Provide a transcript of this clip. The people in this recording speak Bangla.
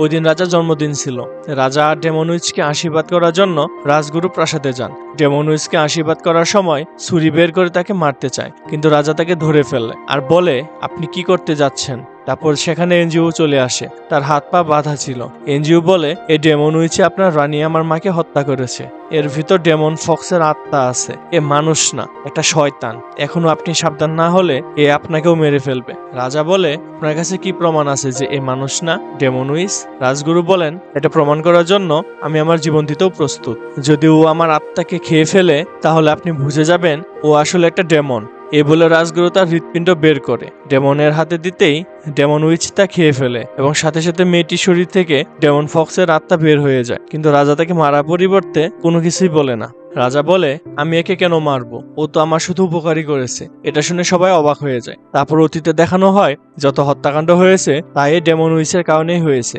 ওই দিন রাজার জন্মদিন ছিল। রাজা ডেমন উইচকে আশীর্বাদ করার জন্য রাজগুরু প্রাসাদে যান। ডেমন উইচকে আশীর্বাদ করার সময় ছুরি বের করে তাকে মারতে চায়, কিন্তু রাজা তাকে ধরে ফেলে আর বলে, আপনি কি করতে যাচ্ছেন? তারপর সেখানে এনজিও চলে আসে, তার হাত পা বাঁধা ছিল। এনজিও বলে, এই ডেমন উইচে আপনার রানী আমার মাকে হত্যা করেছে। এর ভিতর ডেমন ফক্সের আত্মা আছে। এ মানুষ না, একটা শয়তান। এখনো আপনি সাবধান না হলে এ আপনাকেও মেরে ফেলবে। রাজা বলে, আপনার কাছে কি প্রমাণ আছে যে এ মানুষ না, ডেমন উইচ? রাজগুরু বলেন, এটা প্রমাণ করার জন্য আমি আমার জীবন দিতেও প্রস্তুত। যদি ও আমার আত্মাকে খেয়ে ফেলে তাহলে আপনি বুঝে যাবেন ও আসলে একটা ডেমন। এ বলে রাজগুরু তার হৃৎপিণ্ড বের করে ডেমনের হাতে দিতেই ডেমন উইচ তা খেয়ে ফেলে এবং সাথে সাথে মেয়েটির শরীর থেকে ডেমন ফক্সের আত্মা বের হয়ে যায়। কিন্তু রাজা তাকে মারার পরিবর্তে কোনো কিছুই বলে না। রাজা বলে, আমি একে কেন মারবো? ও তো আমার শুধু উপকারী করেছে। এটা শুনে সবাই অবাক হয়ে যায়। তারপর অতীতে দেখানো হয় যত হত্যাকাণ্ড হয়েছে তা এই ডেমন উইচের কারণেই হয়েছে।